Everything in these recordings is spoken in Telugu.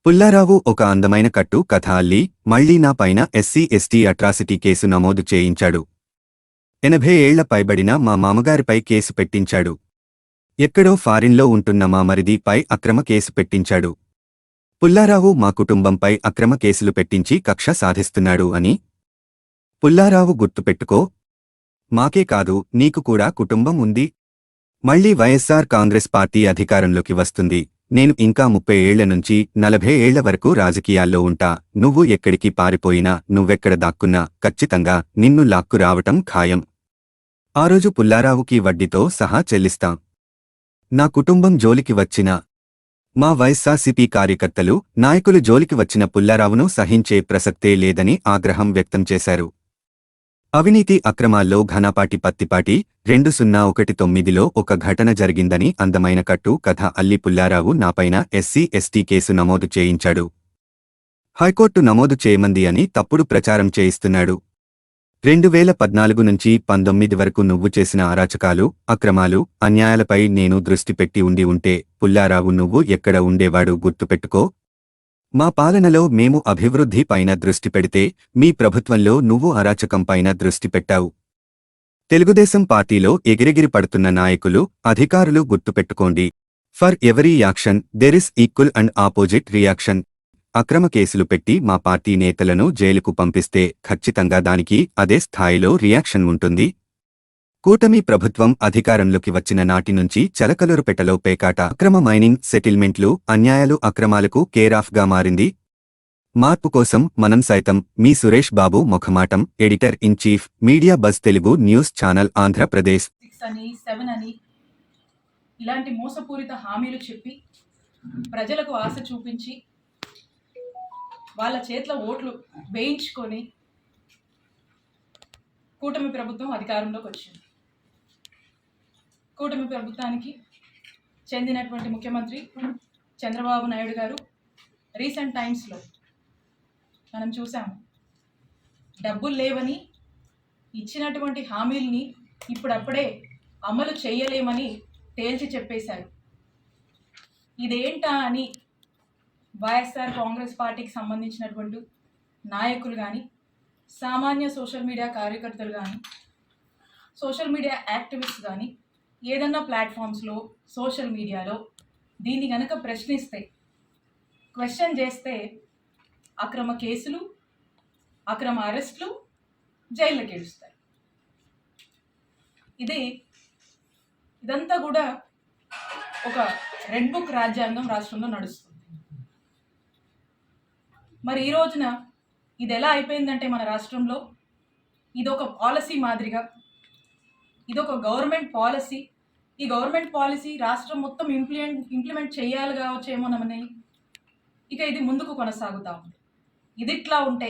పుల్లారావు ఒక అందమైన కట్టు కథ అల్లి మళ్లీ నా పైన ఎస్సీ ఎస్టీ అట్రాసిటీ కేసు నమోదు చేయించాడు. 80 ఏళ్ల పైబడిన మా మామగారిపై కేసు పెట్టించాడు. ఎక్కడో ఫారిన్లో ఉంటున్న మా మరిదిపై అక్రమ కేసు పెట్టించాడు. పుల్లారావు మా కుటుంబంపై అక్రమ కేసులు పెట్టించి కక్ష సాధిస్తున్నాడు అని. పుల్లారావు గుర్తుపెట్టుకో, మాకే కాదు నీకు కూడా కుటుంబం ఉంది. మళ్లీ వైఎస్సార్ కాంగ్రెస్ పార్టీ అధికారంలోకి వస్తుంది. నేను ఇంకా 30 ఏళ్ల నుంచి 40 ఏళ్ల వరకు రాజకీయాల్లో ఉంటా. నువ్వు ఎక్కడికి పారిపోయినా, నువ్వెక్కడ దాక్కున్నా ఖచ్చితంగా నిన్ను లాక్కు రావటం ఖాయం. ఆ రోజు పుల్లారావుకి వడ్డీతో సహా చెల్లిస్తాం. నా కుటుంబం జోలికి వచ్చిన, మా వైఎస్సార్సీపీ కార్యకర్తలు, నాయకులు జోలికి వచ్చిన పుల్లారావును సహించే ప్రసక్తే లేదని ఆగ్రహం వ్యక్తం చేశారు. అవినీతి అక్రమాల్లో ఘనపాటి పత్తిపాటి 2019లో ఒక ఘటన జరిగిందని అందమైన కట్టు కథ అల్లి పుల్లారావు నాపైన ఎస్సీ ఎస్టీ కేసు నమోదు చేయించాడు. హైకోర్టు నమోదు చేయమంది అని తప్పుడు ప్రచారం చేయిస్తున్నాడు. 2014 నుంచి 19 వరకు నువ్వు చేసిన అరాచకాలు, అక్రమాలు, అన్యాయాలపై నేను దృష్టి పెట్టి ఉంటే పుల్లారావు నువ్వు ఎక్కడ ఉండేవాడు గుర్తుపెట్టుకో. మా పాలనలో మేము అభివృద్ధి పైన దృష్టి పెడితే మీ ప్రభుత్వంలో నువ్వు అరాచకం పైన దృష్టి పెట్టావు. తెలుగుదేశం పార్టీలో ఎగిరెగిరి పడుతున్న నాయకులు, అధికారులు గుర్తుపెట్టుకోండి. For every action there is equal and opposite reaction. అక్రమ కేసులు పెట్టి మా పార్టీ నేతలను జైలుకు పంపిస్తే ఖచ్చితంగా దానికి అదే స్థాయిలో రియాక్షన్ ఉంటుంది. కూటమి ప్రభుత్వం అధికారంలోకి వచ్చిన నాటి నుంచి చలకలూరుపేటలో పేకాట, అక్రమ మైనింగ్ సెటిల్మెంట్లు, అన్యాయాలు, అక్రమాలకు కేరాఫ్గా మారింది. మార్పు కోసం మనం సైతం. మీ Suresh Babu Mukhamatam, editor in chief, Media Buzz Telugu news channel, Andhra Pradesh. 6 అని 7 అని ఇలాంటి మోసపూరిత హామీలు చెప్పి ప్రజలకు ఆశ చూపించి వాళ్ళ చేతిలో ఓట్లు వేయించుకొని కూటమి ప్రభుత్వం అధికారంలోకి వచ్చింది. కూటమి ప్రభుత్వానికి చెందినటువంటి ముఖ్యమంత్రి చంద్రబాబు నాయుడు గారు రీసెంట్ టైమ్స్లో మనం చూసాము, డబ్బులు లేవని ఇచ్చినటువంటి హామీల్ని ఇప్పుడప్పుడే అమలు చేయలేమని తేల్చి చెప్పేశారు. ఇదేంటా అని వైఎస్ఆర్ కాంగ్రెస్ పార్టీకి సంబంధించినటువంటి నాయకులు కానీ, సామాన్య సోషల్ మీడియా కార్యకర్తలు కానీ, సోషల్ మీడియా యాక్టివిస్ట్ కానీ ఏదన్నా ప్లాట్ఫామ్స్లో, సోషల్ మీడియాలో దీన్ని కనుక ప్రశ్నిస్తే, క్వశ్చన్ చేస్తే అక్రమ కేసులు, అక్రమ అరెస్టులు, జైల్లోకి ఏడుస్తారు. ఇదంతా కూడా ఒక రెడ్ బుక్ రాజ్యాంగం రాష్ట్రంలో నడుస్తుంది. మరి ఈ రోజున ఇది ఎలా అయిపోయిందంటే మన రాష్ట్రంలో ఇదొక పాలసీ మాదిరిగా, ఇదొక గవర్నమెంట్ పాలసీ. ఈ గవర్నమెంట్ పాలసీ రాష్ట్రం మొత్తం ఇంప్లిమెంట్ చేయాలి కావచ్చేమోనని ఇక ఇది ముందుకు కొనసాగుతూ ఉంది. ఇది ఇట్లా ఉంటే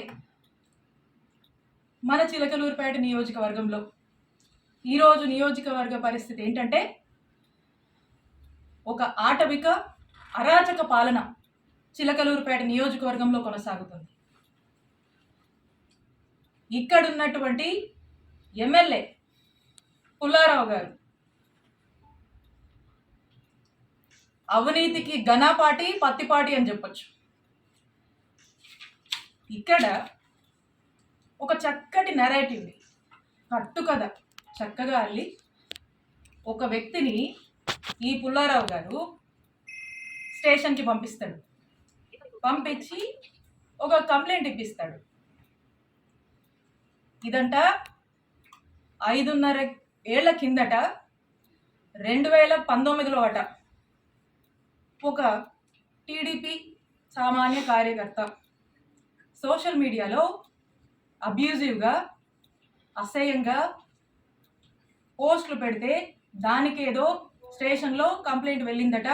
మన చిలకలూరుపేట నియోజకవర్గంలో ఈరోజు నియోజకవర్గ పరిస్థితి ఏంటంటే, ఒక ఆటవిక అరాచక పాలన చిలకలూరుపేట నియోజకవర్గంలో కొనసాగుతుంది. ఇక్కడున్నటువంటి ఎమ్మెల్యే పుల్లారావు గారు అవినీతికి ఘనపాటి పత్తిపాటి అని చెప్పొచ్చు. ఇక్కడ ఒక చక్కటి నెరేటివ్ని, కట్టుకథ చక్కగా అల్లి ఒక వ్యక్తిని ఈ పుల్లారావు గారు స్టేషన్కి పంపిస్తాడు. పంపించి ఒక కంప్లైంట్ ఇప్పిస్తాడు. ఇదంట 5.5 ఏళ్ల కిందట 2019లో అట ఒక టీడీపీ సామాన్య కార్యకర్త సోషల్ మీడియాలో అబ్యూజివ్గా, అసహ్యంగా పోస్టులు పెడితే దానికేదో స్టేషన్లో కంప్లైంట్ వెళ్ళిందట.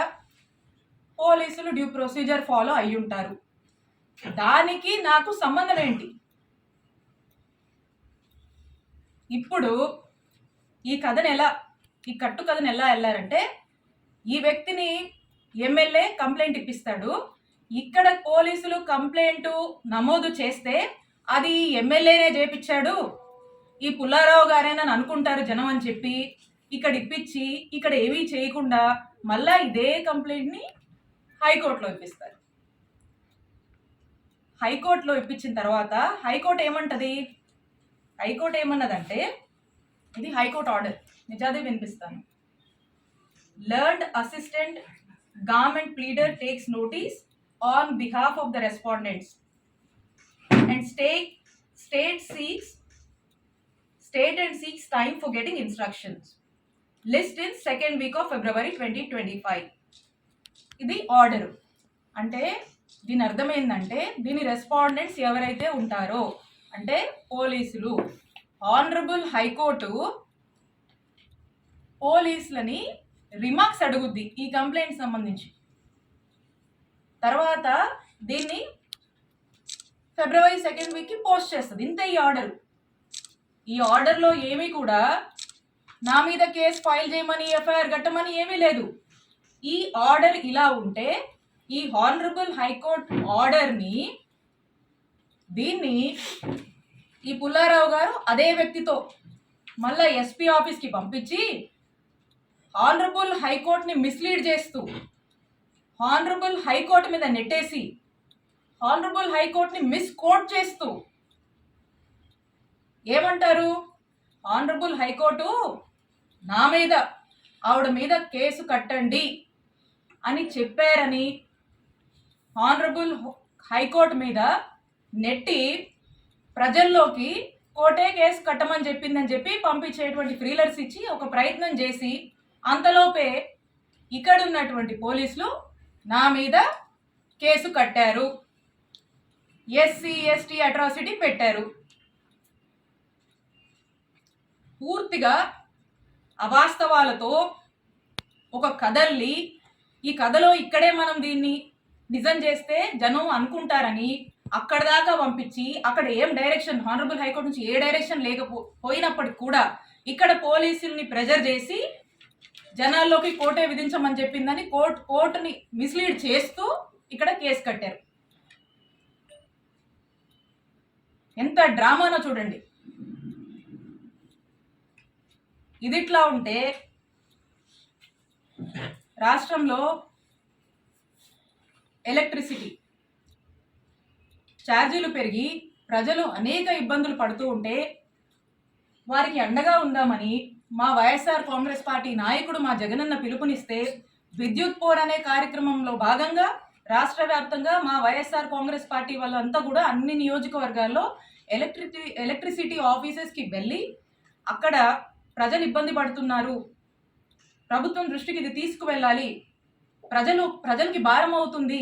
పోలీసులు డ్యూ ప్రొసీజర్ ఫాలో అయ్యి ఉంటారు. దానికి నాకు సంబంధం ఏంటి? ఇప్పుడు ఈ కట్టు కథను ఎలా వెళ్ళారంటే, ఈ వ్యక్తిని ఎమ్మెల్యే కంప్లైంట్ ఇప్పిస్తాడు. ఇక్కడ పోలీసులు కంప్లైంట్ నమోదు చేస్తే అది ఎమ్మెల్యేనే చేపించాడు, ఈ పుల్లారావు గారేనని అనుకుంటారు జనం అని చెప్పి ఇక్కడ ఇప్పించి ఇక్కడ ఏమీ చేయకుండా మళ్ళా ఇదే కంప్లైంట్ని హైకోర్టులో ఇప్పిస్తారు. హైకోర్టులో ఇప్పించిన తర్వాత హైకోర్టు ఏమంటది? హైకోర్టు ఏమన్నదంటే, ఇది హైకోర్టు ఆర్డర్, నిజాదే వినిపిస్తాను. Learned assistant government pleader takes notice on behalf of the respondents and state and seeks time for getting instructions. List in second week of February 2025. ఇది ఆర్డర్. అంటే దీని అర్థం ఏంటంటే, దీని రెస్పాండెంట్స్ ఎవరైతే ఉంటారో అంటే పోలీసులు, ఆనరబుల్ హైకోర్టు పోలీసులని రిమార్క్స్ అడుగుద్ది ఈ కంప్లైంట్ సంబంధించి. తర్వాత దీన్ని ఫిబ్రవరి 2nd వీక్కి పోస్ట్ చేస్తుంది. ఇంత ఈ ఆర్డర్. ఈ ఆర్డర్లో ఏమీ కూడా నా మీద కేసు ఫైల్ చేయమని, ఎఫ్ఐఆర్ కట్టమని ఏమీ లేదు. ఈ ఆర్డర్ ఇలా ఉంటే ఈ హానరబుల్ హైకోర్టు ఆర్డర్ని దీన్ని ఈ పుల్లారావు గారు అదే వ్యక్తితో మళ్ళా ఎస్పీ ఆఫీస్కి పంపించి హానరబుల్ హైకోర్టుని మిస్లీడ్ చేస్తూ హానరబుల్ హైకోర్టు మీద నెట్టేసి హానరబుల్ హైకోర్టుని మిస్కోట్ చేస్తూ ఏమంటారు? హానరబుల్ హైకోర్టు నా మీద, ఆవిడ మీద కేసు కట్టండి అని చెప్పారని హానరబుల్ హైకోర్టు మీద నెట్టి ప్రజల్లోకి కోర్టే కేసు కట్టమని చెప్పిందని చెప్పి పంపించేటువంటి ఫ్రీలర్స్ ఇచ్చి ఒక ప్రయత్నం చేసి, అంతలోపే ఇక్కడ ఉన్నటువంటి పోలీసులు నా మీద కేసు కట్టారు, ఎస్సీ ఎస్టీ అట్రాసిటీ పెట్టారు. పూర్తిగా అవాస్తవాలతో ఒక కథల్ని, ఈ కథలో ఇక్కడే మనం దీన్ని నిజం చేస్తే జనం అనుకుంటారని అక్కడ దాకా పంపించి, అక్కడ ఏం డైరెక్షన్ హానరబుల్ హైకోర్టు నుంచి ఏ డైరెక్షన్ లేకపోయినప్పటికి కూడా ఇక్కడ పోలీసుల్ని ప్రెజర్ చేసి జనాల్లోకి కోర్టే విధించమని చెప్పిందని కోర్టుని మిస్లీడ్ చేస్తూ ఇక్కడ కేసు కట్టారు. ఎంత డ్రామానో చూడండి. ఇదిట్లా ఉంటే రాష్ట్రంలో ఎలక్ట్రిసిటీ ఛార్జీలు పెరిగి ప్రజలు అనేక ఇబ్బందులు పడుతూ ఉంటే వారికి అండగా ఉందామని మా వైఎస్ఆర్ కాంగ్రెస్ పార్టీ నాయకుడు మా జగనన్న పిలుపునిస్తే విద్యుత్ పోర్ అనే కార్యక్రమంలో భాగంగా రాష్ట్ర వ్యాప్తంగా మా వైఎస్ఆర్ కాంగ్రెస్ పార్టీ వాళ్ళంతా కూడా అన్ని నియోజకవర్గాల్లో ఎలక్ట్రిసిటీ ఆఫీసెస్కి వెళ్ళి అక్కడ ప్రజలు ఇబ్బంది పడుతున్నారు, ప్రభుత్వం దృష్టికి ఇది తీసుకువెళ్ళాలి, ప్రజలకి భారం అవుతుంది,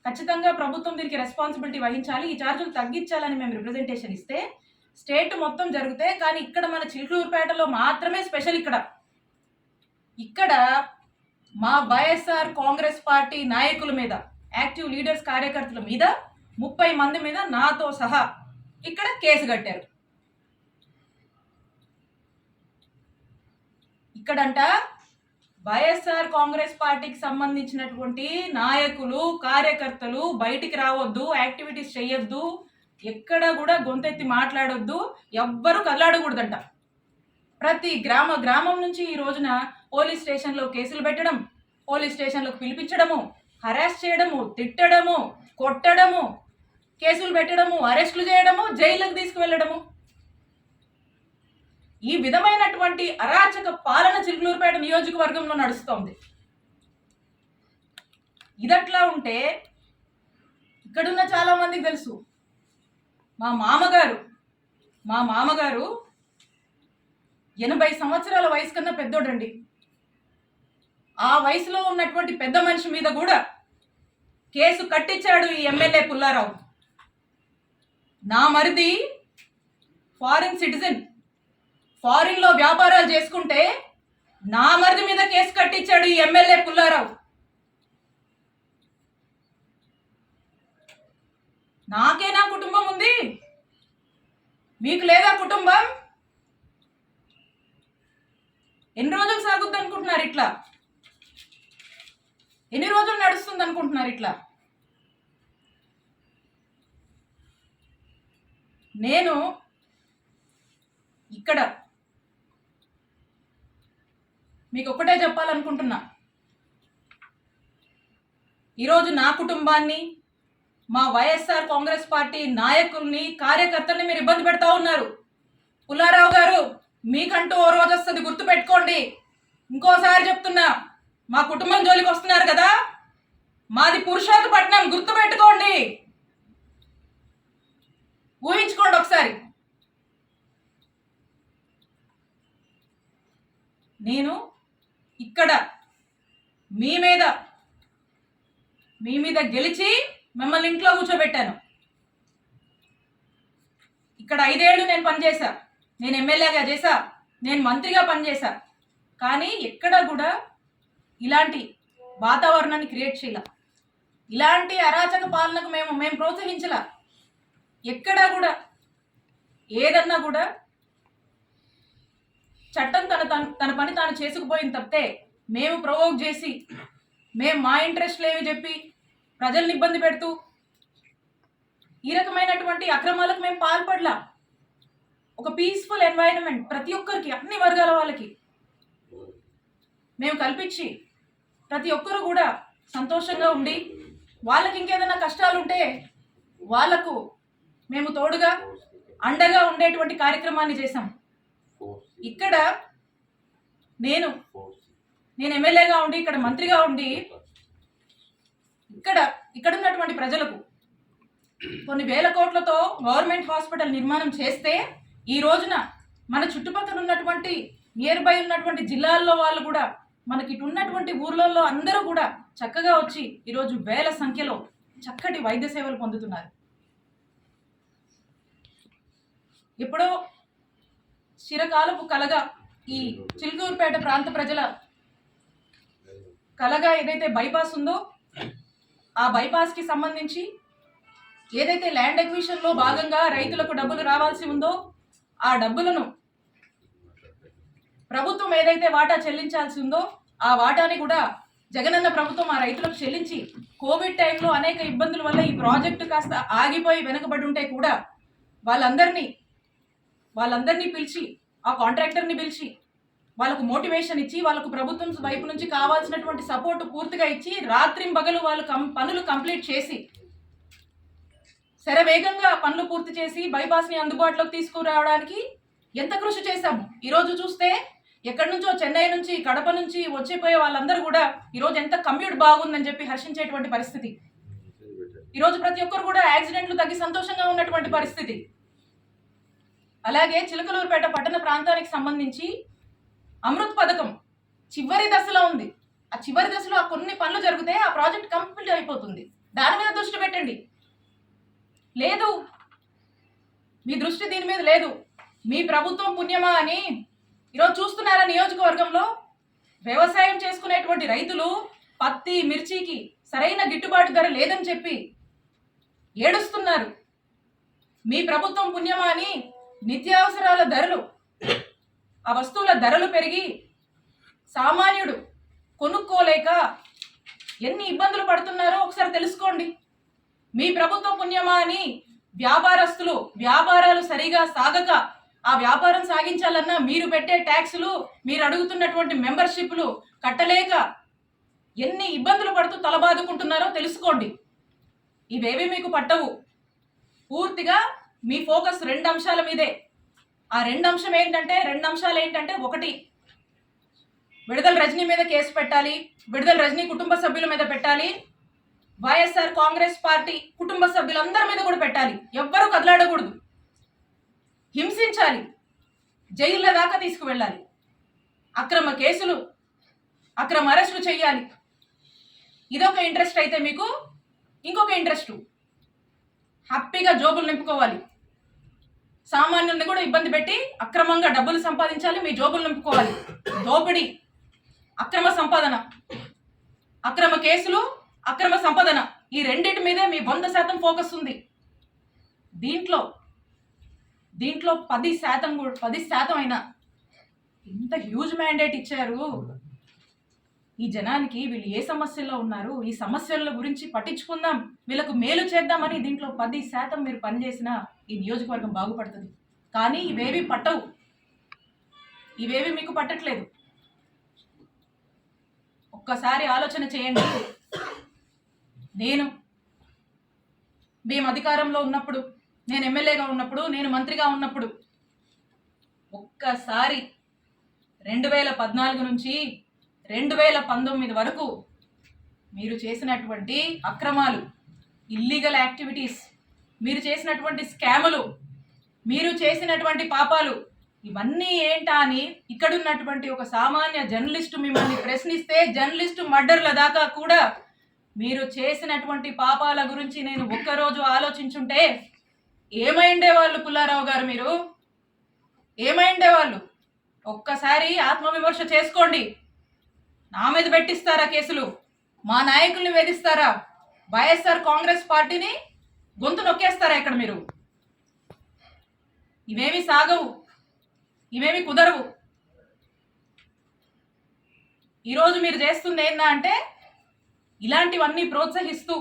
ఖచ్చితంగా ప్రభుత్వం దీనికి రెస్పాన్సిబిలిటీ వహించాలి, ఈ ఛార్జీలు తగ్గించాలని మేము రిప్రజెంటేషన్ ఇస్తే స్టేట్ మొత్తం జరిగితే, కానీ ఇక్కడ మన చిలుకూరుపేటలో మాత్రమే స్పెషల్. ఇక్కడ మా వైఎస్ఆర్ కాంగ్రెస్ పార్టీ నాయకుల మీద, యాక్టివ్ లీడర్స్ కార్యకర్తల మీద 30 మంది మీద నాతో సహా ఇక్కడ కేసు కట్టారు. ఇక్కడంట వైఎస్ఆర్ కాంగ్రెస్ పార్టీకి సంబంధించినటువంటి నాయకులు కార్యకర్తలు బయటికి రావద్దు, యాక్టివిటీస్ చేయొద్దు, ఎక్కడ కూడా గొంతెత్తి మాట్లాడొద్దు, ఎవ్వరూ కదలాడకూడదంట. ప్రతి గ్రామం నుంచి ఈ రోజున పోలీస్ స్టేషన్లో కేసులు పెట్టడం, పోలీస్ స్టేషన్లోకి పిలిపించడము, హరాస్ చేయడము, తిట్టడము, కొట్టడము, కేసులు పెట్టడము, అరెస్టులు చేయడము, జైలుకు తీసుకువెళ్ళడము, ఈ విధమైనటువంటి అరాచక పాలన చిలుకూరుపేట నియోజకవర్గంలో నడుస్తోంది. ఇదట్లా ఉంటే ఇక్కడున్న చాలా మందికి తెలుసు, మా మామగారు 80 సంవత్సరాల వయసు కన్నా పెద్దోడండి. ఆ వయసులో ఉన్నటువంటి పెద్ద మనిషి మీద కూడా కేసు కట్టించాడు ఈ ఎమ్మెల్యే పుల్లారావు. నా మరిది ఫారిన్ సిటిజన్, ఫారిన్లో వ్యాపారాలు చేసుకుంటే నా మరిది మీద కేసు కట్టించాడు ఈ ఎమ్మెల్యే పుల్లారావు. నాకే నా కుటుంబం ఉంది, మీకు లేదా కుటుంబం? ఎన్ని రోజులు సాగుద్ది అనుకుంటున్నారు ఇట్లా? ఎన్ని రోజులు నడుస్తుంది అనుకుంటున్నారు ఇట్లా? నేను ఇక్కడ మీకు ఒక్కటే చెప్పాలనుకుంటున్నా, ఈరోజు నా కుటుంబాన్ని, మా వైఎస్ఆర్ కాంగ్రెస్ పార్టీ నాయకుల్ని కార్యకర్తల్ని మీరు ఇబ్బంది పెడతా ఉన్నారు. పుల్లారావు గారు, మీకంటూ ఓ రోజు వస్తుంది, గుర్తు పెట్టుకోండి. ఇంకోసారి చెప్తున్నా, మా కుటుంబం జోలికి వస్తున్నారు కదా, మాది పురుషోత్తపట్నం, గుర్తు పెట్టుకోండి, ఊహించుకోండి ఒకసారి. నేను ఇక్కడ మీ మీద గెలిచి మిమ్మల్ని ఇంట్లో కూర్చోబెట్టాను. ఇక్కడ 5 ఏళ్ళు నేను పనిచేశా, నేను ఎమ్మెల్యేగా చేశా, నేను మంత్రిగా పనిచేశా. కానీ ఎక్కడ కూడా ఇలాంటి వాతావరణాన్ని క్రియేట్ చేయాల, ఇలాంటి అరాచక పాలనకు మేము ప్రోత్సహించాల. ఎక్కడా కూడా ఏదన్నా కూడా చట్టం తన పని తాను చేసుకుపోయింది తప్పితే మేము ప్రొవోక్ చేసి మేము మా ఇంట్రెస్ట్లు ఏమి చెప్పి ప్రజల్ని ఇబ్బంది పెడుతూ ఈ రకమైనటువంటి అక్రమాలకు మేము పాల్పడలా. ఒక పీస్ఫుల్ ఎన్వైరన్మెంట్ ప్రతి ఒక్కరికి, అన్ని వర్గాల వాళ్ళకి మేము కల్పించి ప్రతి ఒక్కరు కూడా సంతోషంగా ఉండి, వాళ్ళకి ఇంకేదైనా కష్టాలు ఉంటే వాళ్లకు మేము తోడుగా అండగా ఉండేటువంటి కార్యక్రమాన్ని చేశాం. ఇక్కడ నేను ఎమ్మెల్యేగా ఉండి, ఇక్కడ మంత్రిగా ఉండి, ఇక్కడ ఉన్నటువంటి ప్రజలకు కొన్ని వేల కోట్లతో గవర్నమెంట్ హాస్పిటల్ నిర్మాణం చేస్తే, ఈ రోజున మన చుట్టుపక్కల ఉన్నటువంటి నియర్ బై ఉన్నటువంటి జిల్లాల్లో వాళ్ళు కూడా, మనకి ఇటు ఉన్నటువంటి ఊర్లలో అందరూ కూడా చక్కగా వచ్చి ఈరోజు వేల సంఖ్యలో చక్కటి వైద్య సేవలు పొందుతున్నారు. ఎప్పుడో చిరకాలపు కలగా ఈ చిలుకూరుపేట ప్రాంత ప్రజల కలగా ఏదైతే బైపాస్ ఉందో, ఆ బైపాస్కి సంబంధించి ఏదైతే ల్యాండ్ ఎక్విజిషన్లో భాగంగా రైతులకు డబ్బులు రావాల్సి ఉందో, ఆ డబ్బులను ప్రభుత్వం ఏదైతే వాటా చెల్లించాల్సి ఉందో, ఆ వాటాని కూడా జగనన్న ప్రభుత్వం ఆ రైతులకు చెల్లించి, కోవిడ్ టైంలో అనేక ఇబ్బందుల వల్ల ఈ ప్రాజెక్టు కాస్త ఆగిపోయి వెనకబడి ఉంటే కూడా వాళ్ళందరినీ పిలిచి, ఆ కాంట్రాక్టర్ని పిలిచి వాళ్ళకు మోటివేషన్ ఇచ్చి, వాళ్ళకు ప్రభుత్వం వైపు నుంచి కావాల్సినటువంటి సపోర్ట్ పూర్తిగా ఇచ్చి, రాత్రింబగలు వాళ్ళు పనులు కంప్లీట్ చేసి శరవేగంగా పనులు పూర్తి చేసి బైపాస్ని అందుబాటులోకి తీసుకురావడానికి ఎంత కృషి చేశాము. ఈరోజు చూస్తే ఎక్కడి నుంచో, చెన్నై నుంచి, కడప నుంచి వచ్చిపోయే వాళ్ళందరూ కూడా ఈరోజు ఎంత కమ్యూట్ బాగుందని చెప్పి హర్షించేటువంటి పరిస్థితి. ఈరోజు ప్రతి ఒక్కరు కూడా యాక్సిడెంట్లు తగ్గి సంతోషంగా ఉన్నటువంటి పరిస్థితి. అలాగే చిలకలూరుపేట పట్టణ ప్రాంతానికి సంబంధించి అమృత్ పథకం చివరి దశలో ఉంది. ఆ చివరి దశలో ఆ కొన్ని పనులు జరిగితే ఆ ప్రాజెక్ట్ కంప్లీట్ అయిపోతుంది. దాని మీద దృష్టి పెట్టండి. లేదు, మీ దృష్టి దీని మీద లేదు. మీ ప్రభుత్వం పుణ్యమా అని ఈరోజు చూస్తున్నారా, నియోజకవర్గంలో వ్యవసాయం చేసుకునేటువంటి రైతులు పత్తి, మిర్చికి సరైన గిట్టుబాటు ధర లేదని చెప్పి ఏడుస్తున్నారు. మీ ప్రభుత్వం పుణ్యమా అని నిత్యావసరాల ధరలు, ఆ వస్తువుల ధరలు పెరిగి సామాన్యుడు కొనుక్కోలేక ఎన్ని ఇబ్బందులు పడుతున్నారో ఒకసారి తెలుసుకోండి. మీ ప్రభుత్వం పుణ్యమా అని వ్యాపారస్తులు వ్యాపారాలు సరిగా సాగక, ఆ వ్యాపారం సాగించాలన్నా మీరు పెట్టే ట్యాక్సులు, మీరు అడుగుతున్నటువంటి మెంబర్షిప్లు కట్టలేక ఎన్ని ఇబ్బందులు పడుతూ తలబాదుకుంటున్నారో తెలుసుకోండి. ఇవేవి మీకు పట్టవు. పూర్తిగా మీ ఫోకస్ 2 అంశాల మీదే. ఆ 2 అంశాలు ఏంటంటే, ఒకటి, విడుదల రజనీ మీద కేసు పెట్టాలి, విడుదల రజనీ కుటుంబ సభ్యుల మీద పెట్టాలి, వైఎస్ఆర్ కాంగ్రెస్ పార్టీ కుటుంబ సభ్యులందరి మీద కూడా పెట్టాలి. ఎవ్వరూ కదలాడకూడదు, హింసించాలి, జైళ్ళ దాకా తీసుకువెళ్ళాలి, అక్రమ కేసులు, అక్రమ అరెస్టులు చేయాలి. ఇదొక ఇంట్రెస్ట్ అయితే మీకు ఇంకొక ఇంట్రెస్ట్, హ్యాపీగా జోబులు నింపుకోవాలి. సామాన్యుల్ని కూడా ఇబ్బంది పెట్టి అక్రమంగా డబ్బులు సంపాదించాలి, మీ జోబులు నింపుకోవాలి. దోపిడీ, అక్రమ సంపాదన, అక్రమ కేసులు, అక్రమ సంపాదన, ఈ రెండింటి మీదే మీ 100% ఫోకస్ ఉంది. దీంట్లో 10% అయినా ఇంత హ్యూజ్ మ్యాండేట్ ఇచ్చారు ఈ జనానికి. వీళ్ళు ఏ సమస్యల్లో ఉన్నారు, ఈ సమస్యల గురించి పట్టించుకుందాం, వీళ్ళకు మేలు చేద్దామని దీంట్లో 10% మీరు పనిచేసినా ఈ నియోజకవర్గం బాగుపడుతుంది. కానీ ఇవేవి పట్టవు, ఇవేవి మీకు పట్టట్లేదు. ఒక్కసారి ఆలోచన చేయండి. నేను మేము అధికారంలో ఉన్నప్పుడు, నేను ఎమ్మెల్యేగా ఉన్నప్పుడు, నేను మంత్రిగా ఉన్నప్పుడు ఒక్కసారి 2014 నుంచి 2019 వరకు మీరు చేసినటువంటి అక్రమాలు, ఇల్లీగల్ యాక్టివిటీస్, మీరు చేసినటువంటి స్కాములు, మీరు చేసినటువంటి పాపాలు ఇవన్నీ ఏంటా అని ఇక్కడున్నటువంటి ఒక సామాన్య జర్నలిస్టు మిమ్మల్ని ప్రశ్నిస్తే జర్నలిస్టు మర్డర్ల దాకా కూడా మీరు చేసినటువంటి పాపాల గురించి నేను ఒక్కరోజు ఆలోచించుంటే ఏమైండేవాళ్ళు పుల్లారావు గారు? మీరు ఏమైండేవాళ్ళు? ఒక్కసారి ఆత్మవిమర్శ చేసుకోండి. నా మీద పెట్టిస్తారా కేసులు? మా నాయకుల్ని వేధిస్తారా? వైఎస్ఆర్ కాంగ్రెస్ పార్టీని గొంతు నొక్కేస్తారా ఇక్కడ మీరు? ఇవేమి సాగవు, ఇవేమి కుదరవు. ఈరోజు మీరు చేస్తుంది ఏందా అంటే ఇలాంటివన్నీ ప్రోత్సహిస్తూ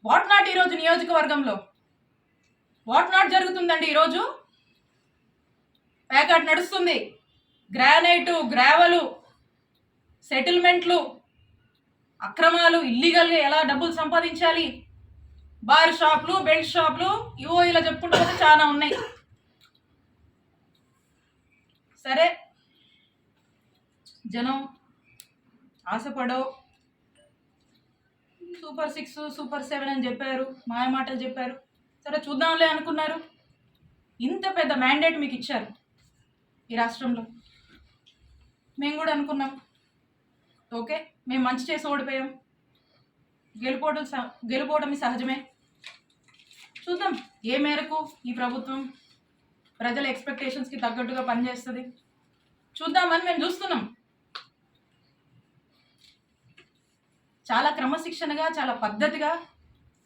వాట్ నాట్ ఈరోజు నియోజకవర్గంలో వాట్ నాట్ జరుగుతుందండి. ఈరోజు ప్యాకెట్ నడుస్తుంది, గ్రానైటు, గ్రావెలు, సెటిల్మెంట్లు, అక్రమాలు, ఇల్లీగల్గా ఎలా డబ్బులు సంపాదించాలి, బార్ షాప్లు, బెల్ట్ షాప్లు, ఇవో ఇలా చెప్పుకుంటూ పోతే చాలా ఉన్నాయి. సరే, జనం ఆశపడో సూపర్ 6, సూపర్ 7 అని చెప్పారు, మాయమాటలు చెప్పారు. సరే చూద్దాంలే అనుకున్నారు. ఇంత పెద్ద మ్యాండేట్ మీకు ఇచ్చారు ఈ రాష్ట్రంలో. మేము కూడా అనుకున్నాం, ఓకే మేము మంచి చేసి ఓడిపోయాం, గెలుపోవడం సహజమే. చూద్దాం ఏ మేరకు ఈ ప్రభుత్వం ప్రజల ఎక్స్పెక్టేషన్స్కి తగ్గట్టుగా పనిచేస్తుంది చూద్దామని మేము చూస్తున్నాం. చాలా క్రమశిక్షణగా, చాలా పద్ధతిగా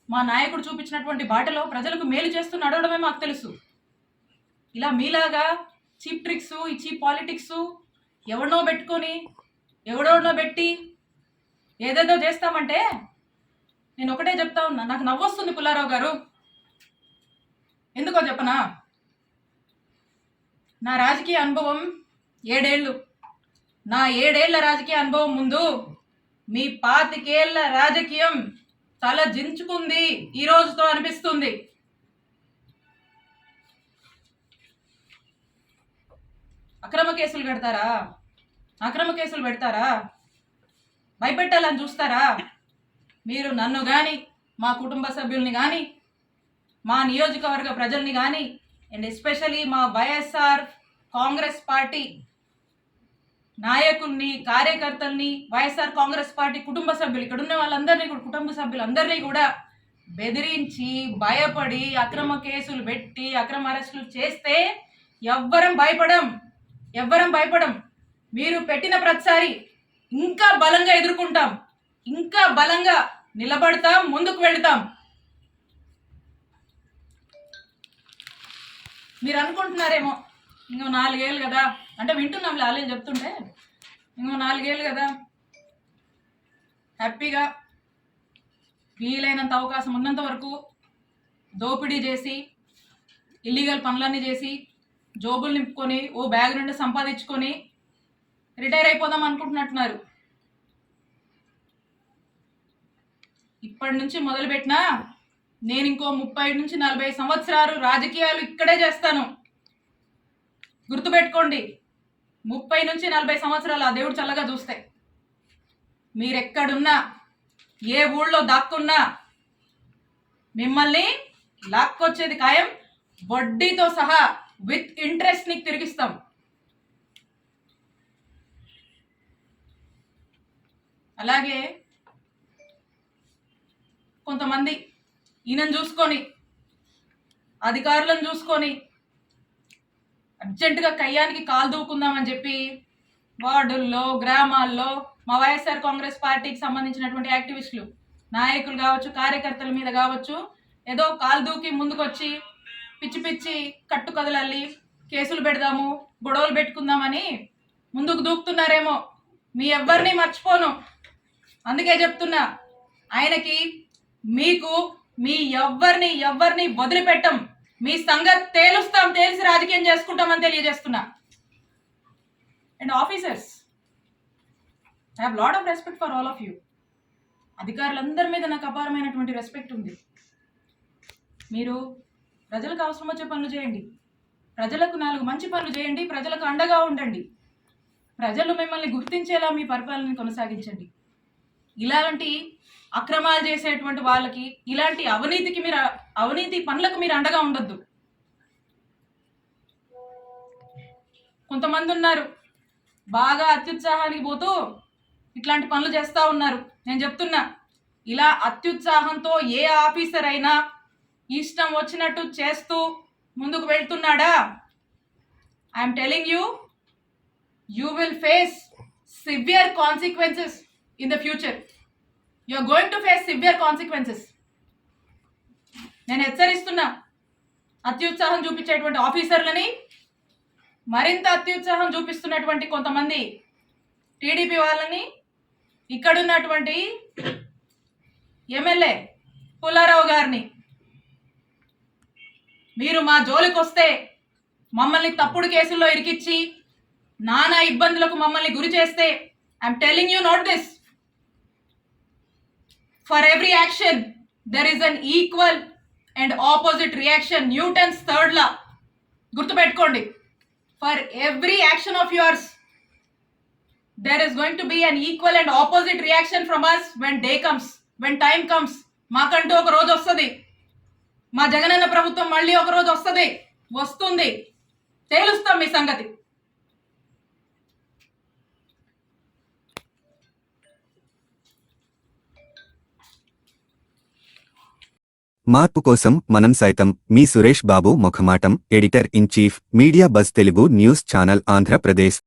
మా నాయకుడు చూపించినటువంటి బాటలో ప్రజలకు మేలు చేస్తూ నడవడమే మాకు తెలుసు. ఇలా మీలాగా చీప్ ట్రిక్స్, ఈ చీప్ పాలిటిక్స్ ఎవరినో పెట్టుకొని ఎవడోనో పెట్టి ఏదేదో చేస్తామంటే నేను ఒకటే చెప్తా ఉన్నా, నాకు నవ్వొస్తుంది పుల్లారావు గారు. ఎందుకో చెప్పనా? నా రాజకీయ అనుభవం 7 ఏళ్ళు. నా 7 ఏళ్ల రాజకీయ అనుభవం ముందు మీ 25 ఏళ్ల రాజకీయం తల జించుకుంది ఈ రోజుతో అనిపిస్తుంది. అక్రమ కేసులు కడతారా? అక్రమ కేసులు పెడతారా? భయపెట్టాలని చూస్తారా? మీరు నన్ను కానీ, మా కుటుంబ సభ్యుల్ని కానీ, మా నియోజకవర్గ ప్రజల్ని కానీ, అండ్ ఎస్పెషలీ మా వైఎస్ఆర్ కాంగ్రెస్ పార్టీ నాయకుల్ని, కార్యకర్తల్ని, వైఎస్ఆర్ కాంగ్రెస్ పార్టీ కుటుంబ సభ్యులు, ఇక్కడ ఉన్న వాళ్ళందరినీ కూడా, కుటుంబ సభ్యులందరినీ కూడా బెదిరించి, భయపడి, అక్రమ కేసులు పెట్టి, అక్రమ అరెస్టులు చేస్తే ఎవ్వరం భయపడం. మీరు పెట్టిన ప్రతిసారి ఇంకా బలంగా ఎదుర్కొంటాం, ఇంకా బలంగా నిలబడతాం, ముందుకు వెళ్తాం. మీరు అనుకుంటున్నారేమో ఇంకో 4 ఏళ్ళు కదా, అంటే వింటున్నాం లాలేం చెప్తుంటే, ఇంకో 4 ఏళ్ళు కదా హ్యాపీగా వీలైనంత అవకాశం ఉన్నంత వరకు దోపిడీ చేసి, ఇల్లీగల్ పనులన్నీ చేసి, జోబులు నింపుకొని, ఓ బ్యాగ్ నుండి సంపాదించుకొని రిటైర్ అయిపోదాం అనుకుంటున్నట్టున్నారు. ఇప్పటి నుంచి మొదలుపెట్టినా నేను ఇంకో 30 నుంచి 40 సంవత్సరాలు రాజకీయాలు ఇక్కడే చేస్తాను. గుర్తుపెట్టుకోండి, 30 నుంచి 40 సంవత్సరాలు ఆ దేవుడు చల్లగా చూస్తే మీరెక్కడున్నా, ఏ ఊళ్ళో దాక్కున్నా మిమ్మల్ని లాక్కొచ్చేది ఖాయం. వడ్డీతో సహా విత్ ఇంట్రెస్ట్ నీకు తిరిగిస్తాం. అలాగే కొంతమంది ఈయనను చూసుకొని, అధికారులను చూసుకొని అర్జెంటుగా కయ్యానికి కాలు దూకుందామని చెప్పి వార్డుల్లో, గ్రామాల్లో మా వైఎస్ఆర్ కాంగ్రెస్ పార్టీకి సంబంధించినటువంటి యాక్టివిస్టులు, నాయకులు కావచ్చు, కార్యకర్తల మీద కావచ్చు, ఏదో కాలు దూకి ముందుకొచ్చి పిచ్చి పిచ్చి కట్టు కదలల్లి కేసులు పెడదాము, గొడవలు పెట్టుకుందామని ముందుకు దూకుతున్నారేమో. మీ ఎవ్వరిని మర్చిపోను, అందుకే చెప్తున్నా, ఆయనకి మీకు మీ ఎవ్వరిని వదిలిపెట్టం. మీ సంగతి తేలుస్తాం, తేల్చి రాజకీయం చేసుకుంటామని తెలియజేస్తున్నా. And officers, I have lot of respect for all of you. అధికారులందరి మీద నాకు అపారమైనటువంటి రెస్పెక్ట్ ఉంది. మీరు ప్రజలకు అవసరం వచ్చే పనులు చేయండి, ప్రజలకు 4 మంచి పనులు చేయండి, ప్రజలకు అండగా ఉండండి, ప్రజలు మిమ్మల్ని గుర్తించేలా మీ పరిపాలన కొనసాగించండి. ఇలాంటి అక్రమాలు చేసేటువంటి వాళ్ళకి, ఇలాంటి అవినీతి పనులకు మీరు అండగా ఉండొద్దు. కొంతమంది ఉన్నారు బాగా అత్యుత్సాహానికి పోతూ ఇట్లాంటి పనులు చేస్తూ ఉన్నారు. నేను చెప్తున్నా, ఇలా అత్యుత్సాహంతో ఏ ఆఫీసర్ అయినా ఇష్టం వచ్చినట్టు చేస్తూ ముందుకు వెళ్తున్నాడా, I'm telling you will face severe consequences in the future. You are going to face severe consequences. నేను హెచ్చరిస్తున్నా, అత్యుత్సాహం చూపించేటువంటి ఆఫీసర్లని, మరింత అత్యుత్సాహం చూపిస్తున్నటువంటి కొంతమంది టీడీపీ వాళ్ళని, ఇక్కడున్నటువంటి ఎమ్మెల్యే పుల్లారావు గారిని, మీరు మా జోలికి వస్తే మమ్మల్ని తప్పుడు కేసుల్లో ఇరికిచ్చి నానా ఇబ్బందులకు మమ్మల్ని గురి చేస్తే, I'm telling you note this, for every action there is an equal and opposite reaction. Newton's third law గుర్తుపెట్టుకోండి. For every action of yours there is going to be an equal and opposite reaction from us when day comes, when time comes. మాకంటూ ఒక రోజు వస్తుంది, మా జగనన్న ప్రభుత్వం మళ్ళీ ఒక రోజు వస్తుంది, తేలుస్తాం మీ సంగతి. మార్పు కోసం మనం సైతం. మీ Suresh Babu Mukhamatam, editor in chief, Media Buzz Telugu news channel, Andhra Pradesh.